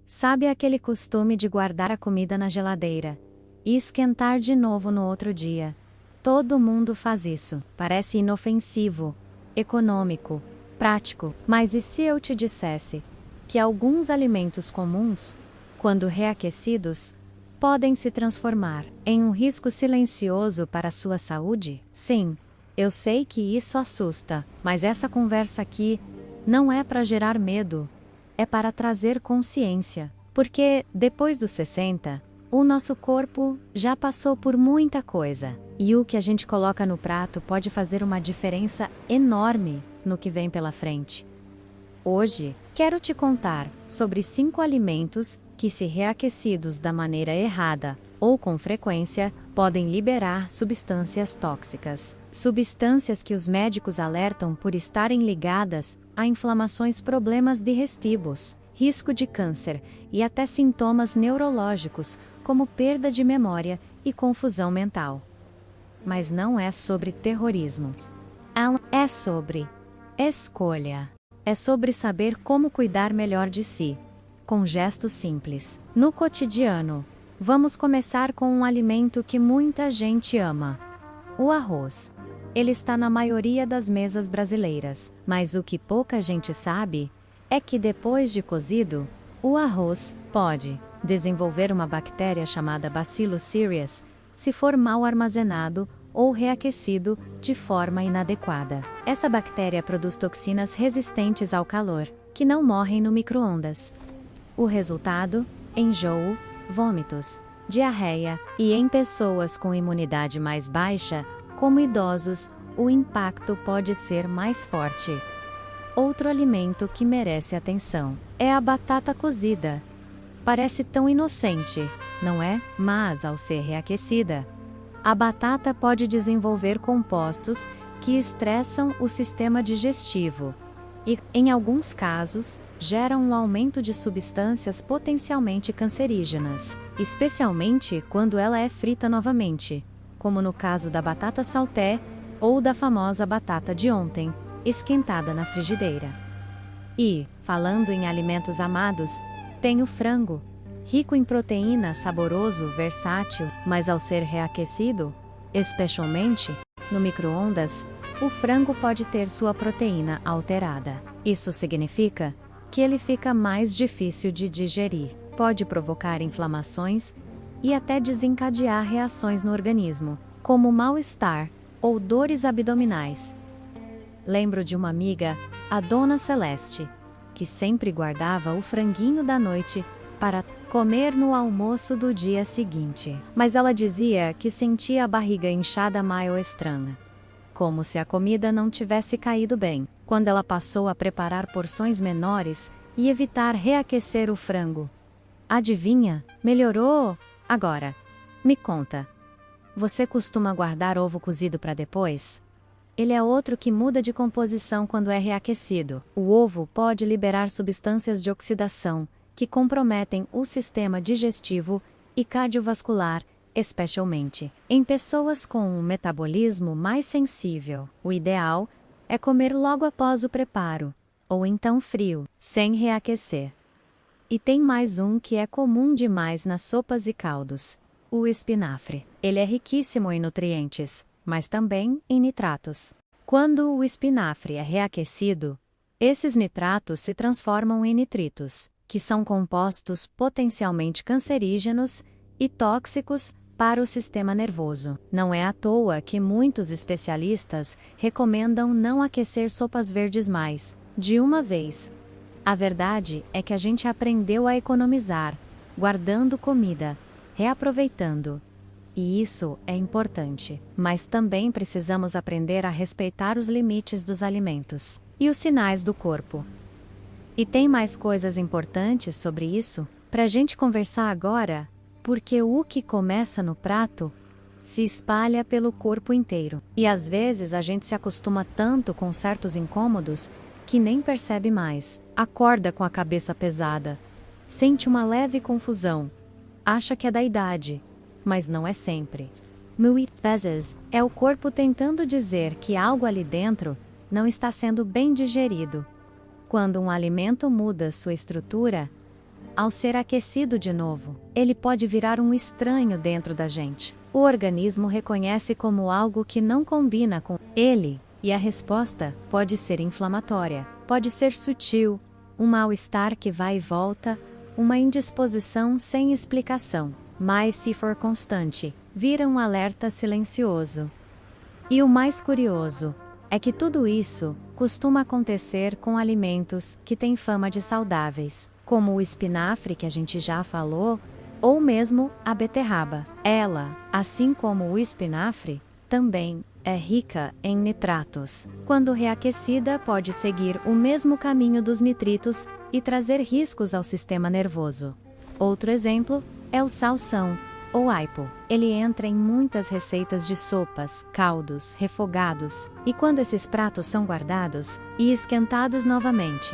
Sabe aquele costume de guardar a comida na geladeira e esquentar de novo no outro dia? Todo mundo faz isso. Parece inofensivo, econômico, prático. Mas e se eu te dissesse que alguns alimentos comuns, quando reaquecidos, podem se transformar em um risco silencioso para a sua saúde? Sim, eu sei que isso assusta, mas essa conversa aqui não é para gerar medo, é para trazer consciência. Porque, depois dos 60, o nosso corpo já passou por muita coisa. E o que a gente coloca no prato pode fazer uma diferença enorme no que vem pela frente. Hoje, quero te contar sobre 5 alimentos que, se reaquecidos da maneira errada ou com frequência, podem liberar substâncias tóxicas. Substâncias que os médicos alertam por estarem ligadas a inflamações, problemas digestivos, risco de câncer e até sintomas neurológicos, como perda de memória e confusão mental. Mas não é sobre terrorismo. É sobre escolha. É sobre saber como cuidar melhor de si, com gestos simples. No cotidiano, vamos começar com um alimento que muita gente ama: o arroz. Ele está na maioria das mesas brasileiras, mas o que pouca gente sabe é que depois de cozido, o arroz pode desenvolver uma bactéria chamada Bacillus cereus, se for mal armazenado ou reaquecido de forma inadequada. Essa bactéria produz toxinas resistentes ao calor, que não morrem no micro-ondas. O resultado: enjoo, vômitos, diarreia, e em pessoas com imunidade mais baixa, como idosos, o impacto pode ser mais forte. Outro alimento que merece atenção é a batata cozida. Parece tão inocente, não é? Mas, ao ser reaquecida, a batata pode desenvolver compostos que estressam o sistema digestivo e, em alguns casos, geram um aumento de substâncias potencialmente cancerígenas, especialmente quando ela é frita novamente, como no caso da batata salté ou da famosa batata de ontem, esquentada na frigideira. E, falando em alimentos amados, tem o frango. Rico em proteína, saboroso, versátil, mas ao ser reaquecido, especialmente no micro-ondas, o frango pode ter sua proteína alterada. Isso significa que ele fica mais difícil de digerir, pode provocar inflamações e até desencadear reações no organismo, como mal-estar ou dores abdominais. Lembro de uma amiga, a Dona Celeste, que sempre guardava o franguinho da noite para comer no almoço do dia seguinte. Mas ela dizia que sentia a barriga inchada meio estranha, como se a comida não tivesse caído bem. Quando ela passou a preparar porções menores e evitar reaquecer o frango, adivinha? Melhorou! Agora, me conta, você costuma guardar ovo cozido para depois? Ele é outro que muda de composição quando é reaquecido. O ovo pode liberar substâncias de oxidação que comprometem o sistema digestivo e cardiovascular, especialmente em pessoas com um metabolismo mais sensível. O ideal é comer logo após o preparo, ou então frio, sem reaquecer. E tem mais um que é comum demais nas sopas e caldos: o espinafre. Ele é riquíssimo em nutrientes, mas também em nitratos. Quando o espinafre é reaquecido, esses nitratos se transformam em nitritos, que são compostos potencialmente cancerígenos e tóxicos para o sistema nervoso. Não é à toa que muitos especialistas recomendam não aquecer sopas verdes mais de uma vez. A verdade é que a gente aprendeu a economizar, guardando comida, reaproveitando. E isso é importante, mas também precisamos aprender a respeitar os limites dos alimentos e os sinais do corpo. E tem mais coisas importantes sobre isso para a gente conversar agora, porque o que começa no prato se espalha pelo corpo inteiro. E às vezes a gente se acostuma tanto com certos incômodos que nem percebe mais. Acorda com a cabeça pesada, sente uma leve confusão, acha que é da idade, mas não é sempre. Muitas vezes é o corpo tentando dizer que algo ali dentro não está sendo bem digerido. Quando um alimento muda sua estrutura, ao ser aquecido de novo, ele pode virar um estranho dentro da gente. O organismo reconhece como algo que não combina com ele, e a resposta pode ser inflamatória, pode ser sutil, um mal-estar que vai e volta, uma indisposição sem explicação. Mas se for constante, vira um alerta silencioso. E o mais curioso é que tudo isso costuma acontecer com alimentos que têm fama de saudáveis, como o espinafre que a gente já falou, ou mesmo a beterraba. Ela, assim como o espinafre, também é rica em nitratos. Quando reaquecida, pode seguir o mesmo caminho dos nitritos e trazer riscos ao sistema nervoso. Outro exemplo é o salsão, ou aipo. Ele entra em muitas receitas de sopas, caldos, refogados, e quando esses pratos são guardados e esquentados novamente,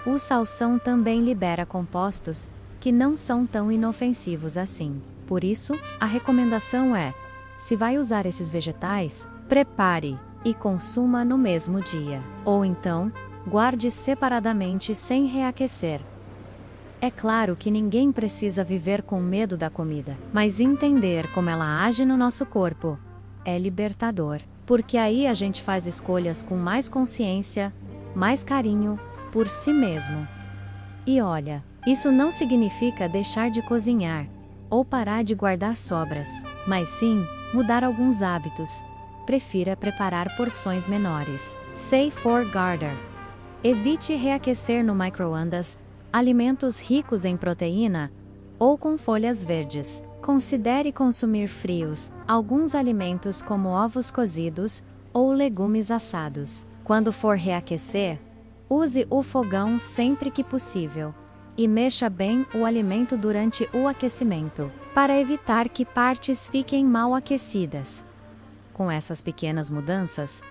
o salsão também libera compostos que não são tão inofensivos assim. Por isso, a recomendação é: se vai usar esses vegetais, prepare e consuma no mesmo dia. Ou então, guarde separadamente sem reaquecer. É claro que ninguém precisa viver com medo da comida, mas entender como ela age no nosso corpo é libertador, porque aí a gente faz escolhas com mais consciência, mais carinho por si mesmo. E olha, isso não significa deixar de cozinhar ou parar de guardar sobras, mas sim mudar alguns hábitos. Prefira preparar porções menores. Say for Garder. Evite reaquecer no micro-ondas alimentos ricos em proteína ou com folhas verdes. Considere consumir frios alguns alimentos como ovos cozidos ou legumes assados. Quando for reaquecer, use o fogão sempre que possível e mexa bem o alimento durante o aquecimento, para evitar que partes fiquem mal aquecidas. Com essas pequenas mudanças,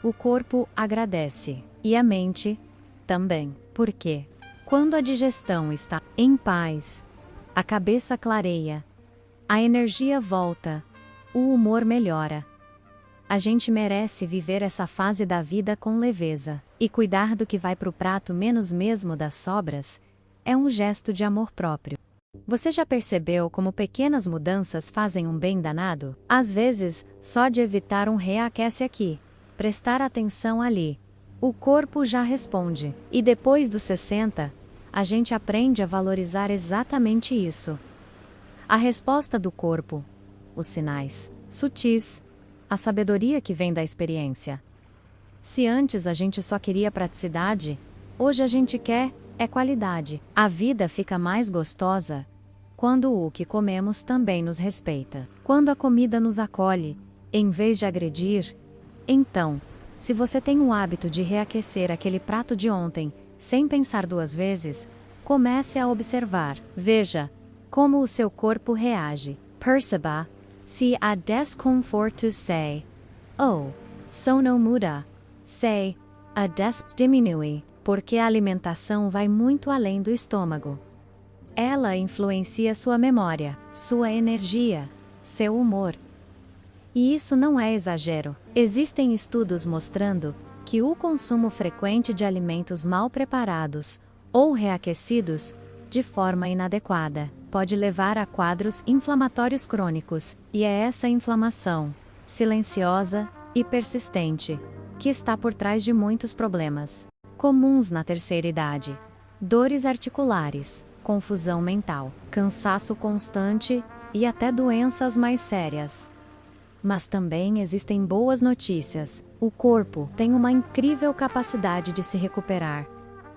o corpo agradece e a mente também, porque quando a digestão está em paz, a cabeça clareia, a energia volta, o humor melhora. A gente merece viver essa fase da vida com leveza, e cuidar do que vai para o prato menos mesmo das sobras é um gesto de amor próprio. Você já percebeu como pequenas mudanças fazem um bem danado? Às vezes, só de evitar um reaquece aqui, prestar atenção ali, o corpo já responde. E depois dos 60, a gente aprende a valorizar exatamente isso. A resposta do corpo, os sinais sutis, a sabedoria que vem da experiência. Se antes a gente só queria praticidade, hoje a gente quer qualidade. A vida fica mais gostosa quando o que comemos também nos respeita. Quando a comida nos acolhe, em vez de agredir. Então, se você tem o hábito de reaquecer aquele prato de ontem, sem pensar duas vezes, comece a observar. Veja como o seu corpo reage. Perceba se há desconforto. Say, oh, sono muda. Say, a diminui, porque a alimentação vai muito além do estômago. Ela influencia sua memória, sua energia, seu humor. E isso não é exagero. Existem estudos mostrando que o consumo frequente de alimentos mal preparados ou reaquecidos de forma inadequada pode levar a quadros inflamatórios crônicos, e é essa inflamação, silenciosa e persistente, que está por trás de muitos problemas comuns na terceira idade: dores articulares, confusão mental, cansaço constante e até doenças mais sérias. Mas também existem boas notícias. O corpo tem uma incrível capacidade de se recuperar,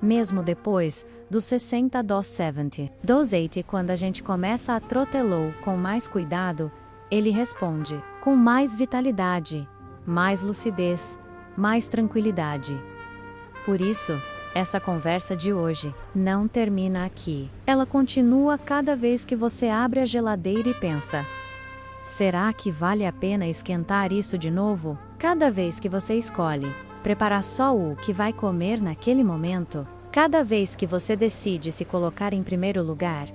mesmo depois dos 60 dos 70. Dos 80, quando a gente começa a trotelou com mais cuidado, ele responde com mais vitalidade, mais lucidez, mais tranquilidade. Por isso, essa conversa de hoje não termina aqui. Ela continua cada vez que você abre a geladeira e pensa: será que vale a pena esquentar isso de novo? Cada vez que você escolhe preparar só o que vai comer naquele momento, cada vez que você decide se colocar em primeiro lugar,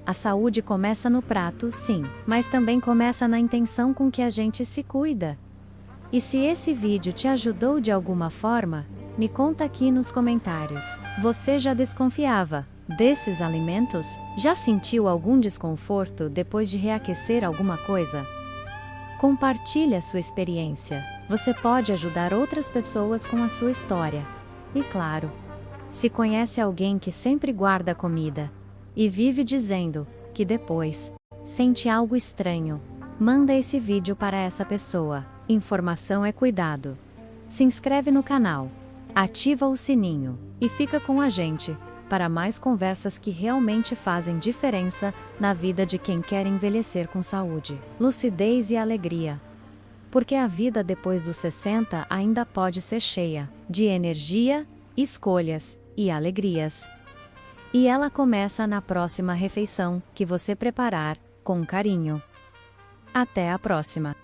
a saúde começa no prato, sim, mas também começa na intenção com que a gente se cuida. E se esse vídeo te ajudou de alguma forma, me conta aqui nos comentários. Você já desconfiava, desses alimentos? Já sentiu algum desconforto depois de reaquecer alguma coisa? Compartilhe a sua experiência. Você pode ajudar outras pessoas com a sua história. E claro, se conhece alguém que sempre guarda comida e vive dizendo que depois sente algo estranho, manda esse vídeo para essa pessoa. Informação é cuidado. Se inscreve no canal, ativa o sininho e fica com a gente para mais conversas que realmente fazem diferença na vida de quem quer envelhecer com saúde, lucidez e alegria. Porque a vida depois dos 60 ainda pode ser cheia de energia, escolhas e alegrias. E ela começa na próxima refeição que você preparar com carinho. Até a próxima!